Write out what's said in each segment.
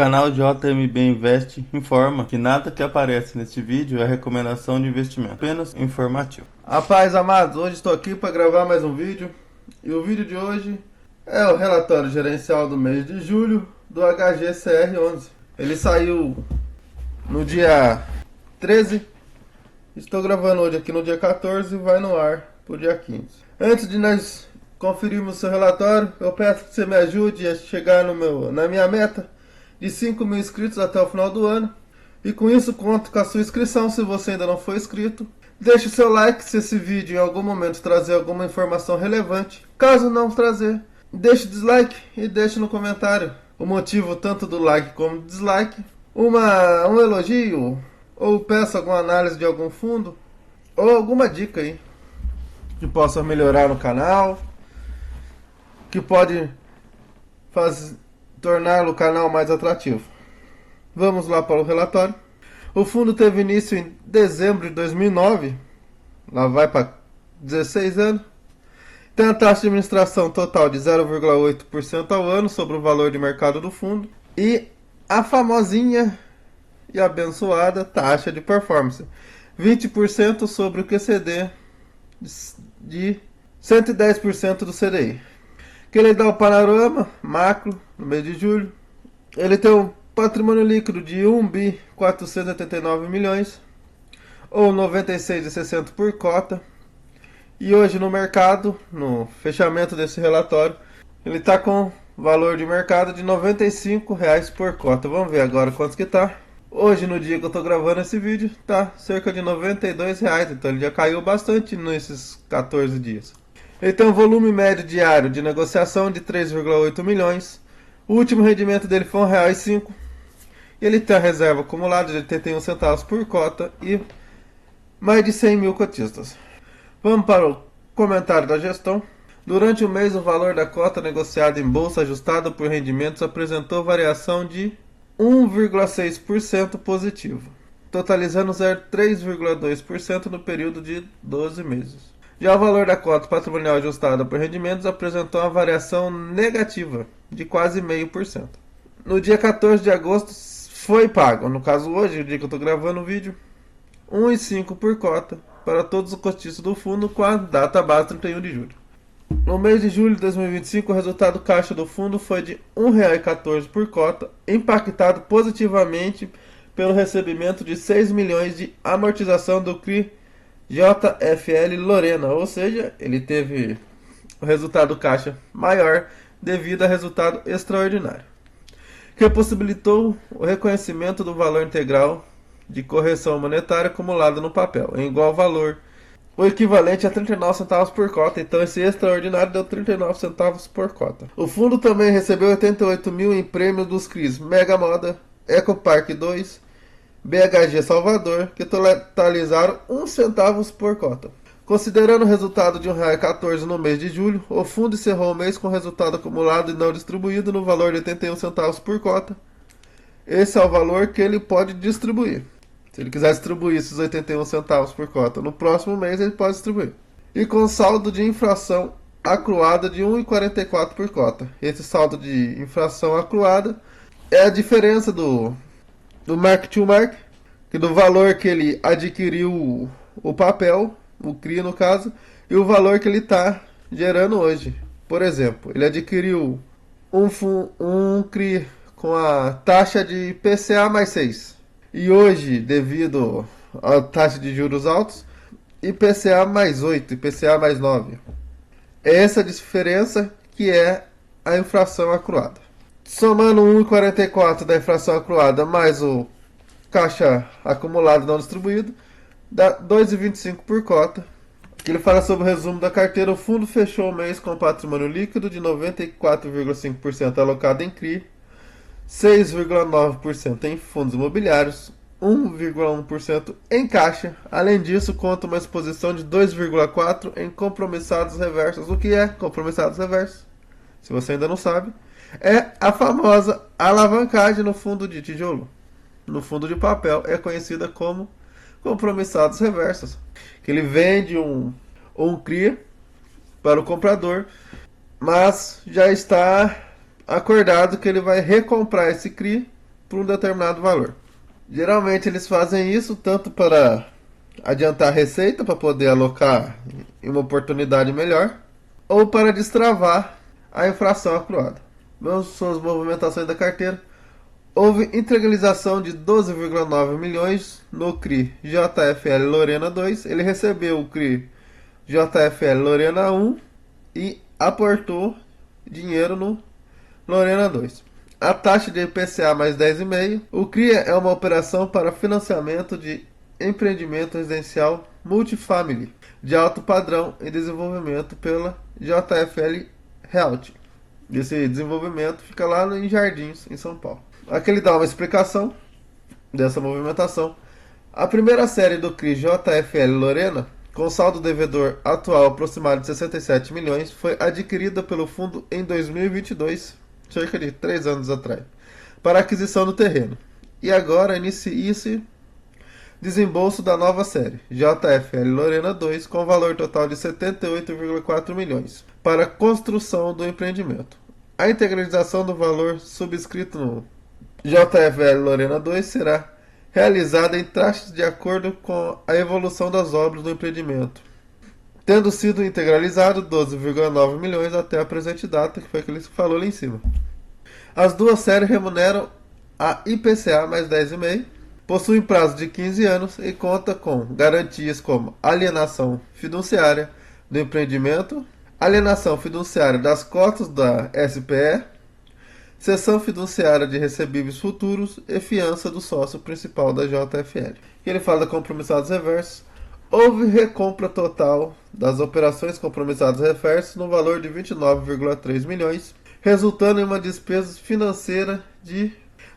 O canal JMB Invest informa que nada que aparece neste vídeo é recomendação de investimento, apenas informativo. A paz, amados, hoje estou aqui para gravar mais um vídeo. E o vídeo de hoje é o relatório gerencial do mês de julho do HGCR11. Ele saiu no dia 13. Estou gravando hoje aqui no dia 14 e vai no ar pro dia 15. Antes de nós conferirmos o seu relatório, eu peço que você me ajude a chegar na minha meta de 5 mil inscritos até o final do ano. E com isso conto com a sua inscrição se você ainda não for inscrito. Deixe o seu like se esse vídeo em algum momento trazer alguma informação relevante. Caso não trazer, deixe o dislike e deixe no comentário o motivo tanto do like como do dislike. Um elogio, ou peça alguma análise de algum fundo, ou alguma dica aí que possa melhorar no canal, que pode tornar o canal mais atrativo. Vamos lá para o relatório. O fundo teve início em dezembro de 2009, lá vai para 16 anos. Tem a taxa de administração total de 0,8% ao ano sobre o valor de mercado do fundo e a famosinha e abençoada taxa de performance, 20% sobre o QCD de 110% do CDI. Que ele dá o panorama macro no mês de julho. Ele tem um patrimônio líquido de 1 bi 489 milhões ou 96,60 por cota. E hoje no mercado, no fechamento desse relatório, ele está com valor de mercado de R$ 95 por cota. Vamos ver agora quanto que está. Hoje, no dia que eu estou gravando esse vídeo, está cerca de R$ 92. Então ele já caiu bastante nesses 14 dias. Ele tem um volume médio diário de negociação de 3,8 milhões. O último rendimento dele foi R$ 1,05. E ele tem a reserva acumulada de 81 centavos por cota e mais de 100 mil cotistas. Vamos para o comentário da gestão. Durante o mês, o valor da cota negociada em bolsa ajustada por rendimentos apresentou variação de 1,6% positivo, totalizando 3,2% no período de 12 meses. Já o valor da cota patrimonial ajustada por rendimentos apresentou uma variação negativa de quase 0,5%. No dia 14 de agosto foi pago, no caso hoje, o dia que eu estou gravando o vídeo, R$ 1,05 por cota para todos os cotistas do fundo com a data base 31 de julho. No mês de julho de 2025, o resultado caixa do fundo foi de R$ 1,14 por cota, impactado positivamente pelo recebimento de 6 milhões de amortização do CRI JFL Lorena, ou seja, ele teve o resultado caixa maior devido a resultado extraordinário, que possibilitou o reconhecimento do valor integral de correção monetária acumulado no papel, em igual valor, o equivalente a 39 centavos por cota. Então esse extraordinário deu 39 centavos por cota. O fundo também recebeu 88 mil em prêmios dos CRIs Mega Moda, Ecopark 2, BHG Salvador, que totalizaram 1 centavo por cota. Considerando o resultado de R$ 1,14 no mês de julho, o fundo encerrou o mês com resultado acumulado e não distribuído no valor de 81 centavos por cota. Esse é o valor que ele pode distribuir. Se ele quiser distribuir esses 81 centavos por cota no próximo mês, ele pode distribuir. E com saldo de infração acruada de 1,44 por cota. Esse saldo de infração acruada é a diferença do mark to market, que do valor que ele adquiriu o papel, o CRI no caso, e o valor que ele está gerando hoje. Por exemplo, ele adquiriu um CRI com a taxa de IPCA mais 6. E hoje, devido à taxa de juros altos, IPCA mais 8, IPCA mais 9. É essa diferença que é a inflação acruada. Somando 1,44 da inflação acruada mais o caixa acumulado não distribuído, dá 2,25 por cota. Aqui ele fala sobre o resumo da carteira. O fundo fechou o mês com patrimônio líquido de 94,5% alocado em CRI, 6,9% em fundos imobiliários, 1,1% em caixa. Além disso, conta uma exposição de 2,4% em compromissados reversos. O que é compromissados reversos? Se você ainda não sabe, é a famosa alavancagem no fundo de tijolo. No fundo de papel é conhecida como compromissados reversos. Que ele vende um CRI para o comprador, mas já está acordado que ele vai recomprar esse CRI por um determinado valor. Geralmente eles fazem isso tanto para adiantar a receita, para poder alocar em uma oportunidade melhor, ou para destravar a infração acruada. Vamos suas movimentações da carteira. Houve integralização de 12,9 milhões no CRI JFL Lorena 2. Ele recebeu o CRI JFL Lorena 1 e aportou dinheiro no Lorena 2. A taxa de IPCA mais 10,5. O CRI é uma operação para financiamento de empreendimento residencial multifamily de alto padrão em desenvolvimento pela JFL Realty. Esse desenvolvimento fica lá em Jardins, em São Paulo. Aqui ele dá uma explicação dessa movimentação. A primeira série do CRI JFL Lorena, com saldo devedor atual aproximado de 67 milhões, foi adquirida pelo fundo em 2022, cerca de 3 anos atrás, para aquisição do terreno. E agora inicia-se desembolso da nova série, JFL Lorena 2, com valor total de 78,4 milhões, para construção do empreendimento. A integralização do valor subscrito no JFL Lorena 2 será realizada em taxas de acordo com a evolução das obras do empreendimento, tendo sido integralizado 12,9 milhões até a presente data, que foi aquilo que ele falou lá em cima. As duas séries remuneram a IPCA mais 10,5, possuem prazo de 15 anos e conta com garantias como alienação fiduciária do empreendimento, alienação fiduciária das cotas da SPE, cessão fiduciária de recebíveis futuros e fiança do sócio principal da JFL. Ele fala de compromissados reversos. Houve recompra total das operações compromissadas reversos no valor de 29,3 milhões, resultando em uma despesa financeira de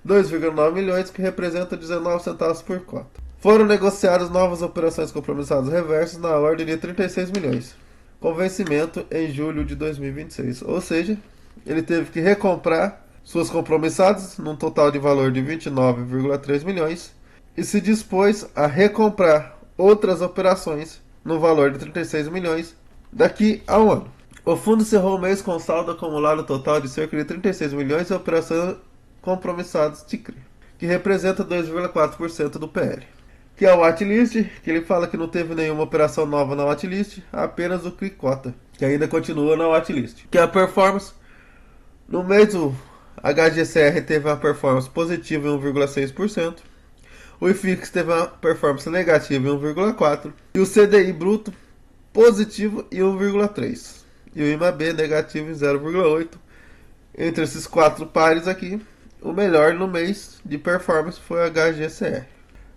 2,9 milhões, que representa 19 centavos por cota. Foram negociadas novas operações compromissadas reversos na ordem de 36 milhões, com vencimento em julho de 2026. Ou seja, ele teve que recomprar suas compromissadas num total de valor de 29,3 milhões e se dispôs a recomprar outras operações no valor de 36 milhões daqui a um ano. O fundo cerrou o mês com saldo acumulado total de cerca de 36 milhões em operações compromissadas de CRI, que representa 2,4% do PL. Que é o Watchlist, que ele fala que não teve nenhuma operação nova na Watchlist, apenas o CRI Cota, que ainda continua na Watchlist. Que é a performance. No mês o HGCR teve uma performance positiva em 1,6%, o IFIX teve uma performance negativa em 1,4%, e o CDI bruto positivo em 1,3%, e o IMAB negativo em 0,8%. Entre esses quatro pares aqui, o melhor no mês de performance foi o HGCR.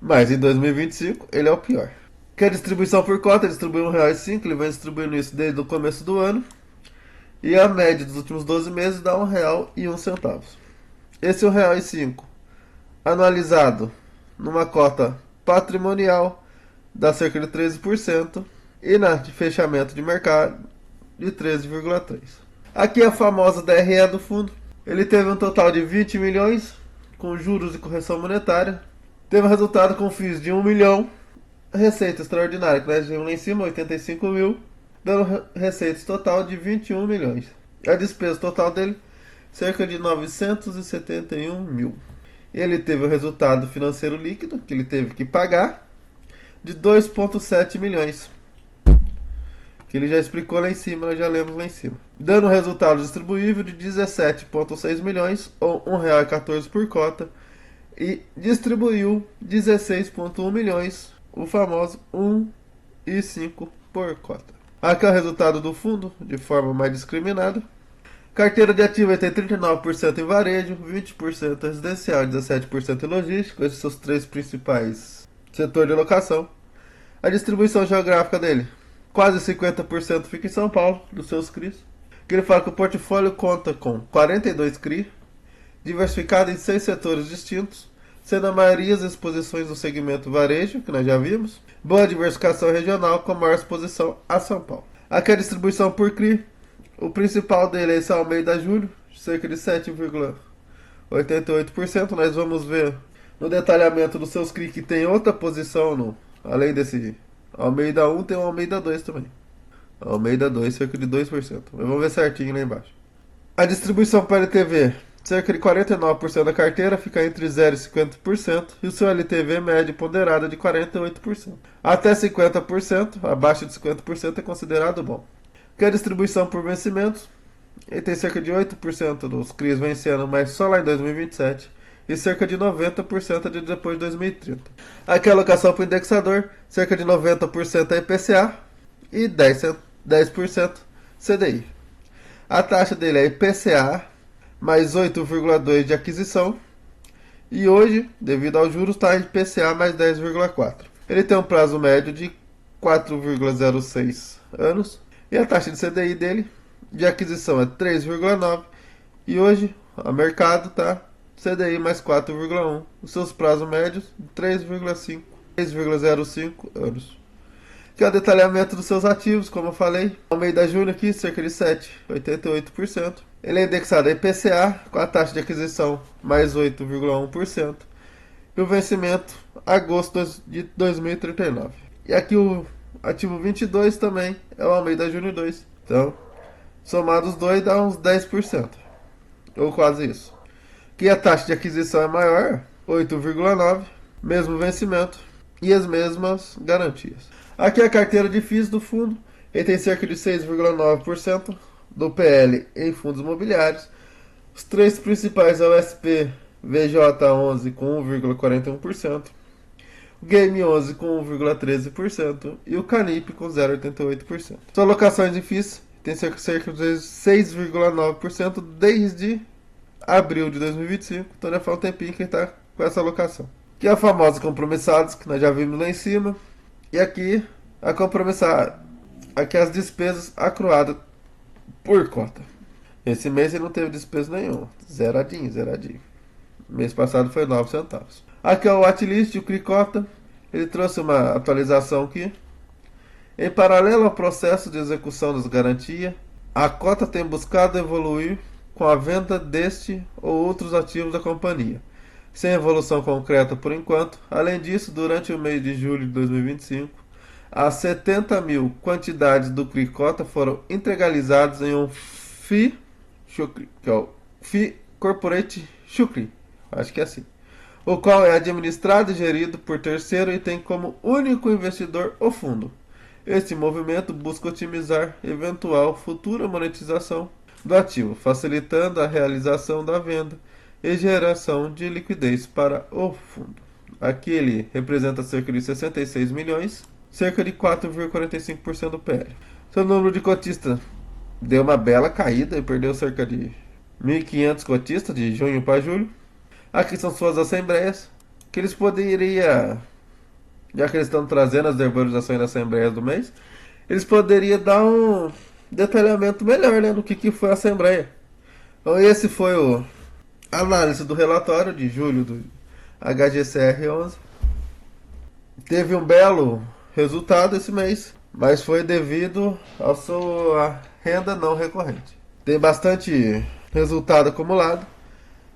Mas em 2025 ele é o pior. Que a distribuição por cota, ele distribuiu R$1,05, ele vem distribuindo isso desde o começo do ano. E a média dos últimos 12 meses dá R$1,01. Esse R$1,05 anualizado numa cota patrimonial dá cerca de 13%. E na de fechamento de mercado de 13,3%. Aqui a famosa DRE do fundo. Ele teve um total de 20 milhões com juros e correção monetária. Teve um resultado com FIIs de 1 milhão. Receita extraordinária, que nós vimos lá em cima, 85 mil. Dando receitas total de 21 milhões. A despesa total dele, cerca de 971 mil. Ele teve o resultado financeiro líquido, que ele teve que pagar, de 2,7 milhões. Que ele já explicou lá em cima, nós já lemos lá em cima. Dando um resultado distribuível de 17,6 milhões, ou R$1,14 por cota. E distribuiu 16,1 milhões, o famoso 1,05 por cota. Aqui é o resultado do fundo, de forma mais discriminada. Carteira de ativos tem 39% em varejo, 20% residencial e 17% em logística. Esses são os três principais setores de alocação. A distribuição geográfica dele, quase 50% fica em São Paulo, dos seus CRIs. Que ele fala que o portfólio conta com 42 CRI, diversificado em 6 setores distintos, sendo a maioria as exposições do segmento varejo, que nós já vimos. Boa diversificação regional, com maior exposição a São Paulo. Aqui a distribuição por CRI. O principal dele é esse Almeida Júlio, cerca de 7,88%. Nós vamos ver no detalhamento dos seus CRI que tem outra posição, além desse Almeida 1, tem o Almeida 2 também. Almeida 2, cerca de 2%. Mas vamos ver certinho lá embaixo. A distribuição para LTV, Cerca de 49% da carteira fica entre 0 e 50% e o seu LTV médio ponderado é de 48%. Até 50%, abaixo de 50% é considerado bom. Que a distribuição por vencimentos, ele tem cerca de 8% dos CRIs vencendo, mas só lá em 2027, e cerca de 90% de depois de 2030. Aqui a alocação para o indexador, cerca de 90% é IPCA e 10% CDI. A taxa dele é IPCA mais 8,2% de aquisição. E hoje, devido aos juros, está IPCA mais 10,4%. Ele tem um prazo médio de 4,06 anos. E a taxa de CDI dele, de aquisição, é 3,9%. E hoje, a mercado está CDI mais 4,1%. Os seus prazos médios, 3,5, 3,05 anos. Que é o detalhamento dos seus ativos, como eu falei. Almeida Júnior aqui, cerca de 7,88%. Ele é indexado a IPCA, com a taxa de aquisição mais 8,1%. E o vencimento, agosto de 2039. E aqui o ativo 22 também é o Almeida Júnior 2. Então, somados os dois dá uns 10%. Ou quase isso. Que a taxa de aquisição é maior, 8,9%. Mesmo vencimento e as mesmas garantias. Aqui é a carteira de FIIs do fundo. Ele tem cerca de 6,9% do PL em fundos imobiliários. Os três principais é o SP VJ11 com 1,41%, o Game 11 com 1,13% e o Canip com 0,88%. Suas alocações em FIIs tem cerca de 6,9% desde abril de 2025. Então já faz um tempinho que ele está com essa alocação. Que é a famosa compromissados, que nós já vimos lá em cima. E aqui a compromissada, aqui as despesas acruadas por cota. Esse mês ele não teve despesa nenhuma, zeradinho. Mês passado foi 9 centavos. Aqui é o Watchlist, o Cricota. Ele trouxe uma atualização aqui. Em paralelo ao processo de execução das garantias, a cota tem buscado evoluir com a venda deste ou outros ativos da companhia, sem evolução concreta por enquanto. Além disso, durante o mês de julho de 2025, as 70 mil quantidades do Cricota foram integralizadas em um FII, que é o FII Corporate Shukri, acho que é assim, o qual é administrado e gerido por terceiro e tem como único investidor o fundo. Este movimento busca otimizar eventual futura monetização do ativo, facilitando a realização da venda e geração de liquidez para o fundo. Aqui ele representa cerca de 66 milhões, cerca de 4,45% do PL. Seu número de cotistas deu uma bela caída e perdeu cerca de 1.500 cotistas de junho para julho. Aqui são suas assembleias, que eles poderiam, já que eles estão trazendo as verbalizações das assembleias do mês, eles poderiam dar um detalhamento melhor, né, do que foi a assembleia. Então esse foi o análise do relatório de julho do HGCR11. Teve um belo resultado esse mês, mas foi devido à sua renda não recorrente. Tem bastante resultado acumulado.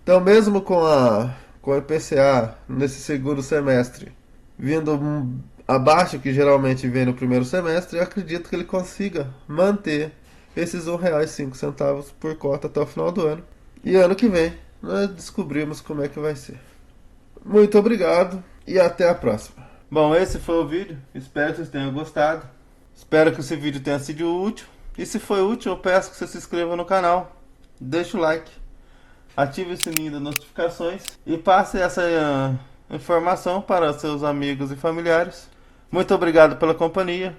Então mesmo com o IPCA nesse segundo semestre vindo abaixo que geralmente vem no primeiro semestre, eu acredito que ele consiga manter esses R$ 1,05 por cota até o final do ano. E ano que vem nós descobrimos como é que vai ser. Muito obrigado e até a próxima. Bom, esse foi o vídeo. Espero que vocês tenham gostado. Espero que esse vídeo tenha sido útil. E se foi útil, eu peço que você se inscreva no canal. Deixe o like. Ative o sininho das notificações. E passe essa informação para seus amigos e familiares. Muito obrigado pela companhia.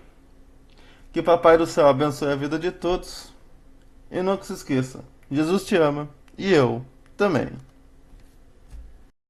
Que Papai do Céu abençoe a vida de todos. E nunca se esqueça, Jesus te ama e eu também.